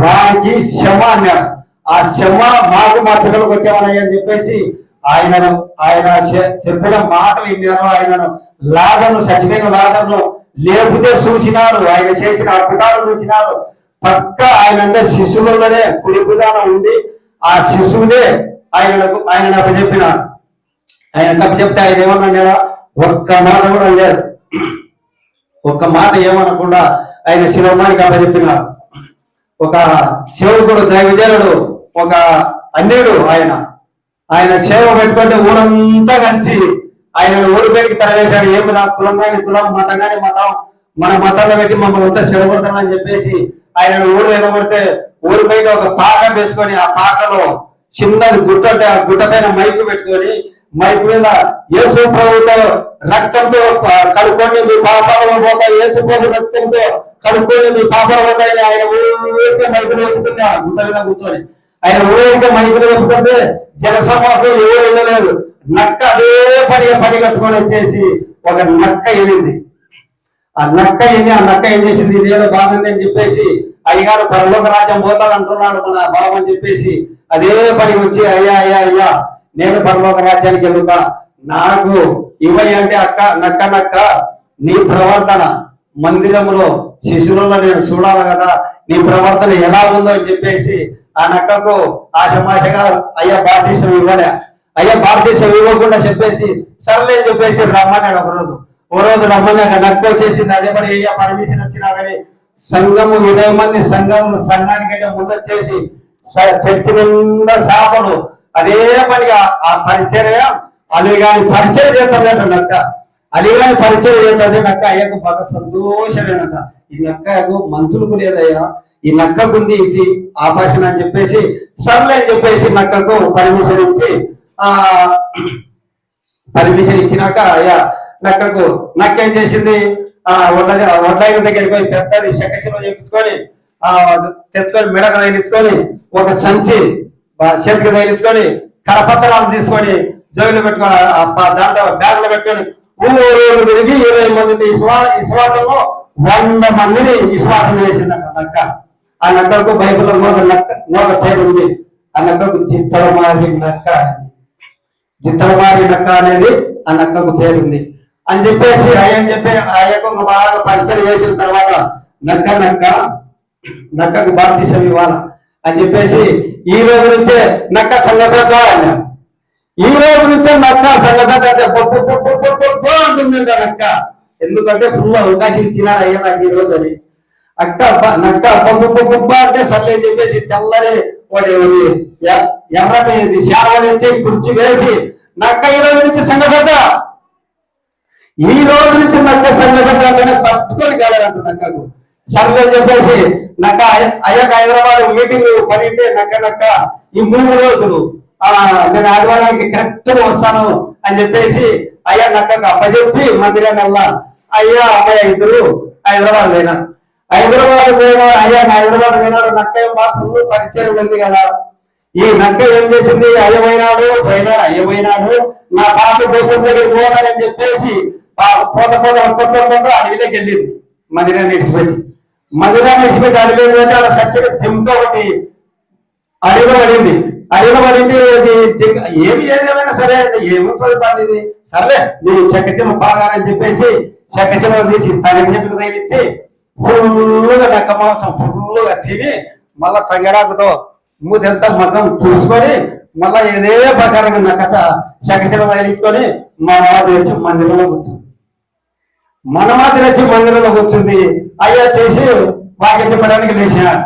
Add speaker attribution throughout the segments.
Speaker 1: వానికి శమ అన్నాడు. ఆ శమ మాకు మా పిల్లలకు వచ్చామని అని చెప్పేసి ఆయన చెప్పిన మాటలు విన్నారు. ఆయనను లాజరును, చచ్చిపోయిన లాజరును లేపితే చూసినారు. ఆయన చేసిన అద్భుతాలు చూసినారు. పక్క ఆయన శిశువులనే కుడిపుదాన ఉండి ఆ శిశువునే ఆయన అప్పచెప్పినారు. ఆయన అప్పచెప్తే ఆయన ఏమన్నా ఒక్క మాట కూడా లేదు. ఒక్క మాట ఏమనకుండా ఆయన శిలోమానికి అప్పచెప్పినారు. ఒక సేవకుడు, దైవజనుడు, ఒక అన్యుడు ఆయన సేవ పెట్టుకుంటే ఊరంతా కలిసి ఆయన ఊరు బయటికి తరవేశాడు. ఏమి నా కులం కానీ కులం, మతం కానీ మతం, మన మతంలో పెట్టి మమ్మల్ని అంతా చెడగొడతామని చెప్పేసి ఆయన ఊరు ఎనబడితే ఊరు బయట ఒక పాక వేసుకొని ఆ పాకలో చిన్నది గుట్ట అంటే ఆ గుట్ట పైన మైకు పెట్టుకొని మైకు మీద యేసు ప్రభుతో రక్తంతో కడుక్కోండి మీ పాపాలు పోతాయి, యేసు ప్రభు రక్తంతో కడుక్కోండి మీ పాపాలు పోతాయని ఆయన ఊరికే మైకులు చెప్తుంది. ఆ గుట్ట మీద కూర్చొని ఆయన ఊరికే మైకులు చెప్తుంటే జనసమూహం ఎవరు వెళ్ళలేదు. నక్క అదే పని కట్టుకొని వచ్చేసి ఒక నక్క వెళ్ళింది. ఆ నక్క ఏం చేసింది, ఇదేదో బాగుంది అని చెప్పేసి అయ్యగారు పరలోక రాజ్యం పోతాడు అంటున్నాడు మన బాబు అని చెప్పేసి అదే పని వచ్చి అయ్యా నేను పరలోక రాజ్యానికి వెళ్తా, నాకు ఇవ్వయి అంటే నక్క నీ ప్రవర్తన మందిరంలో శిశువులలో నేను చూడాలి కదా, నీ ప్రవర్తన ఎలా ఉందో అని చెప్పేసి ఆ నక్కకు ఆశమాశగా అయ్యా బాప్తిసం ఇవ్వలే. అయ్యా బాప్తిసం ఇవ్వకుండా చెప్పేసి సర్లే అని చెప్పేసి రమ్మన్నాడు. ఓ రోజు రమ్మన్నాక నక్క వచ్చేసింది. అదే పని అయ్యా పర్మిషన్ వచ్చినాడని సంఘము 20 మంది సంఘానికంటే ముందు వచ్చేసి చర్చి నిండా శాపలు అదే పనిగా ఆ పరిచర్య అలిగాని పరిచయం చేస్తాడట నక్క. అలిగాని పరిచయం చేస్తాడే నక్క అయ్యకు బాగా సంతోషమేనట. ఈ నక్కకు మనుషులకు లేదయ్యా, ఈ నక్కకుంది ఇది ఆపాసన అని చెప్పేసి సర్లే అని చెప్పేసి నక్కకు పర్మిషన్ ఇచ్చినాక అయ్యా నక్క ఏం చేసింది, వడ్లైన దగ్గరికి పోయి పెద్దది శకశిలో చేపించుకొని తెచ్చుకొని మెడకు తగిలించుకొని ఒక సంచి చేతికి తగిలించుకొని కరపత్రాలు తీసుకొని జోయిలో పెట్టుకొని దాంట్లో బ్యాగులో పెట్టుకొని ఊరు తిరిగి 20 మందిని విశ్వాసంలో 100 మందిని విశ్వాసం చేసిందట నక్క. ఆ నక్కకు బైబిల్లో నోక పేరు ఉంది. ఆ నక్కకు జిత్తలమారి నక్క అనేది ఆ నక్కకు పేరుంది అని చెప్పేసి అయ్యకు బాగా పరిచయం చేసిన తర్వాత నక్కకు బాప్తిసం ఇవ్వాల అని చెప్పేసి ఈ రోజు నుంచే నక్క సంఘపెద్ద అన్నారు. ఈ రోజు నుంచే నక్క సంఘపెద్ద అంటే అంటుందంట నక్క. ఎందుకంటే ఫుల్ అవకాశం ఇచ్చినాడు అయ్యా నాకు ఈ రోజు అని. నక్క అంటే సర్లే అని చెప్పేసి తెల్లని ఎర్రటి శాల తెచ్చి కుర్చీ వేసి నక్క ఈ రోజు నుంచి సంఘపెద్ద, ఈ రోజు నుంచి నక్క సంఘపెద్ద పట్టుకొని కాలేదంట నక్కకు. సర్లే చెప్పేసి నక్క అయ్యాక హైదరాబాద్ మీటింగ్ పని ఉంటే నక్క ఈ 3 రోజులు నేను ఆదివారానికి కరెక్ట్ వస్తాను అని చెప్పేసి అయ్యా నక్కకు అప్పచెప్పి మందిరాన్ని వెళ్ళా. అయ్యా అమ్మాయి ఇద్దరు హైదరాబాద్ పోయినారు. అయ్యాక హైదరాబాద్ పోయినారు. నక్క మాకు ఫుల్ పరిచయం ఉంది కదా. ఈ నక్క ఏం చేసింది, అయ్యమైనాడు నా పాత కోసం దగ్గరికి పోతానని చెప్పేసి పోత అడవిలోకి వెళ్ళింది. మందిరాన్ని విడిచిపెట్టి అడవిలోకి పోతే అలా సచ్చగా జింక ఒకటి అడవిలో పడింది. ఏమి ఏదేమైనా సరే ఏముంటుంది పడింది. సర్లే నీ చెక్కచిన్న పాగానని చెప్పేసి చెక్కచిన్న తీసి తనకి చెట్టుకు తగిలిచ్చి ఫుల్లుగా నక్క మాంసం ఫుల్లుగా తిని మళ్ళా తంగడాకుతో మూదంతా మగం చూసుకొని మళ్ళా ఏదే ప్రకారంగా నక్క చెక్కచిన్న తగిలించుకొని మనమాదిరి వచ్చి మందిరంలో కూర్చుంది. అయ్యా చేసి వాక్యం చెప్పడానికి లేచినాడు.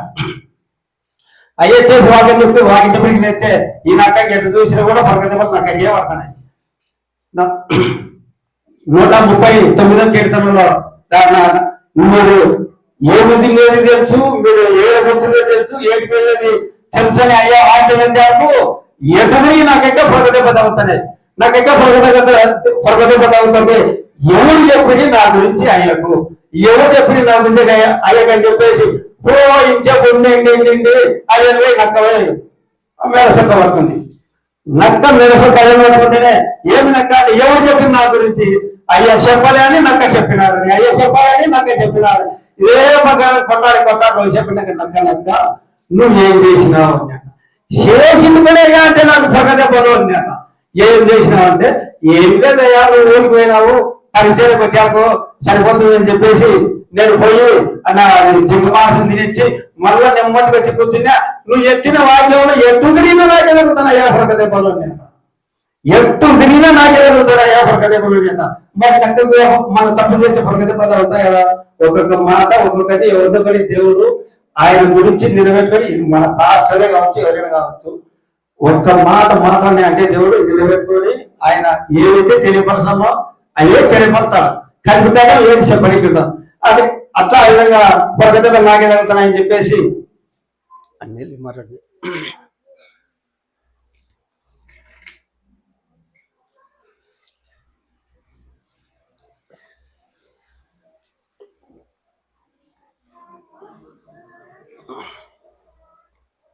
Speaker 1: అయ్యే చేసి వాక్యం చెప్పడానికి లేచే ఈ నక్కకి ఎటు చూసినా కూడా పరగజపలు నక్క అయ్యే పడుతున్నాయి. 139వ కీర్తనలో మీరు ఏమి తినేది తెలుసు, మీరు ఏడు కూర్చునేది తెలుసు, ఏటి పోయేది తెలుసు అని అయ్యా వాక్యం ఎంతకు ఎటుని నాకెక్క పరగదెబ్బ తగ్గుతున్నాయి. నాకెక్క పరగదెబ్బ తగ్గుతుంటే ఎవరు చెప్పి నా గురించి అయ్యకు, ఎవరు చెప్పి నా గురించి అయ్యకని చెప్పేసి ఇంచేపు ఉండి అయ్యే నక్క మెడసొక్క పడుతుంది. నక్క మెడసొక్క అయ్య పడుతుంటేనే ఏమి నక్క ఎవరు చెప్పింది నా గురించి, అయ్యా చెప్పలే అని నక్క చెప్పినారు, అయ్యా చెప్పాలని నక్క చెప్పినారు. ఇదే ప్రకారం కొట్టాడు చెప్పినాక నక్క నువ్వేం చేసినావు అన్నాడు. చేసింది కూడా అంటే నాకు పగదెబ్బలు అన్నాడు. ఏం చేసినావు అంటే ఏం లేదయ్యా, నువ్వు ఊరికి పోయినావు, పరిచయకు వచ్చాకు సరిపోతుందని చెప్పేసి నేను పోయి నా జింక మాసం తినిచ్చి మళ్ళా నెమ్మదికి వచ్చి కూర్చున్నా. నువ్వు ఎత్తిన వాక్యంలో ఎట్టు తిరిగినా నాకే జరుగుతున్నా పగదెబ్బలు అన్నాడు. ఎట్టు తిరిగినా నాకే జరుగుతున్నా పగదెబ్బలు అన్నాడు. మరి నక్కకు మన తప్పు చేసే పగదెబ్బలు అవుతాయి కదా. ఒక్కొక్క మాట ఒక్కొక్కటి ఎవరినొకటి దేవుడు ఆయన గురించి నిలబెట్టుకొని, ఇది మన పాస్టరే కావచ్చు ఎవరైనా కావచ్చు, ఒక్క మాట మాత్రమే అంటే దేవుడు నిలబెట్టుకొని ఆయన ఏవైతే తెలియపరచాలో అవే తెలియపడతాడు. కలుపుతాడో ఏది చెప్పడానికి అది అట్లా ఆ విధంగా పగదెబ్బలు నాకే తగ్గుతున్నాయని చెప్పేసి అన్ని మాట్లాడి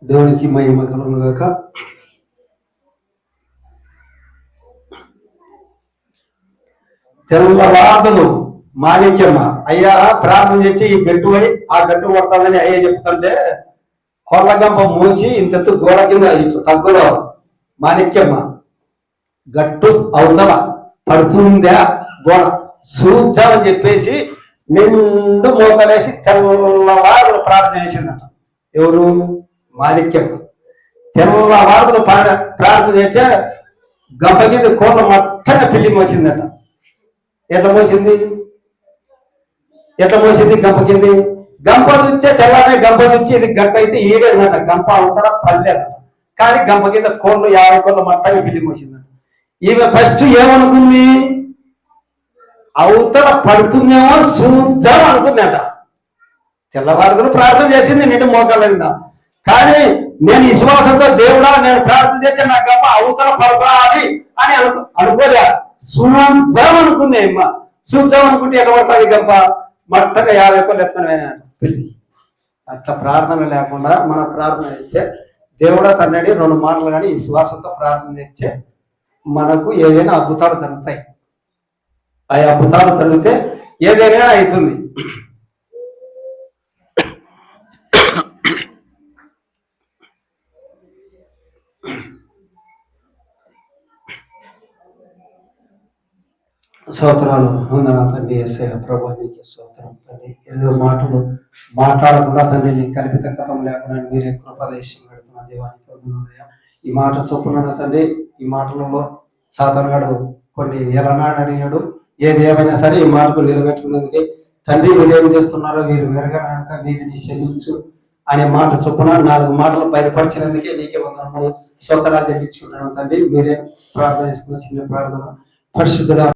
Speaker 1: దేవునికి మహిమ కలుగును గాక. తెల్లవారులు మాణిక్యమ్మ అయ్యా ప్రార్థన చేసి ఈ గట్టు పోయి ఆ గట్టు కొడతానని అయ్యా చెప్తుంటే కొల్లగంప మూసి ఇంతెత్తు గోడ కింద ఇటు తగ్గులో మాణిక్యమ్మ గట్టు అవతల పడుతుందా గోడ చూద్దామని చెప్పేసి నిండు మోతలేసి తెల్లవారులు ప్రార్థన చేసిందట. ఎవరు? మాణిక్యమ్మ. తెల్లవారులు ప్రార్థన చేస్తే గంప కింద కోట మొట్టగా పిల్లి మోసిందట. ఎట్లా మోసింది గంప కింది? గంప చూస్తే తెల్లారే గంప చూచి ఇది గట్ట అయితే ఈడేదట. గంప అవతల పల్లెదట. కానీ గంప కింద కోళ్ళు 50 కోళ్ళు మట్టగా పిల్లి మోసిందట. ఈమె ఫస్ట్ ఏమనుకుంది? అవతల పడుతుందేమో చూద్దాం అనుకుందట. తెల్లవారులు ప్రార్థన చేసింది నిండు మోకాళ్ళ మీద. కానీ నేను విశ్వాసంతో దేవుడా నేను ప్రార్థన చేస్తే నా గంప అవతల పడరాలి అని అనుకోలే. చూద్దాం అనుకుంది అమ్మ. చూద్దాం అనుకుంటే ఎట్లా పడుతుంది గంప? మట్టగా 50 కోళ్ళు ఎత్తుకొని పెళ్లి. అట్లా ప్రార్థన లేకుండా మన ప్రార్థన చేస్తే దేవుడా తన్నడి 2 మాటలు కానీ విశ్వాసంతో ప్రార్థన చేస్తే మనకు ఏదైనా అద్భుతాలు జరుగుతాయి. ఆ అద్భుతాలు జరిగితే ఏదైనా అవుతుంది. స్తోత్రాలు వందనాలు తండ్రి. యేసయ్య ప్రభు నీకే స్తోత్రం తండ్రి. ఏదో మాటలు మాట్లాడకుండా తండ్రి నీ కల్పిత కథం లేకుండా మీరే కృపదేశం పెడుతున్న దేవానికి వందనాలయ్యా. ఈ మాట చొప్పున తండ్రి ఈ మాటలలో సాతానుగాడు కొన్ని ఎలనాడు అడిగాడు. ఏది ఏమైనా సరే ఈ మాటకు నిలబెట్టుకున్నందుకే తండ్రి మీరేం చేస్తున్నారో వీరు మెరగనక వీరిని క్షమించు అనే మాట చొప్పున 4 మాటలు బయలుపరిచినందుకే నీకే వందనములు స్తోత్రాలు చెల్లించుకుంటున్నాను తండ్రి. మీరే ప్రార్థన చేసుకున్న చిన్న ప్రార్థన పరిశుద్ధుడా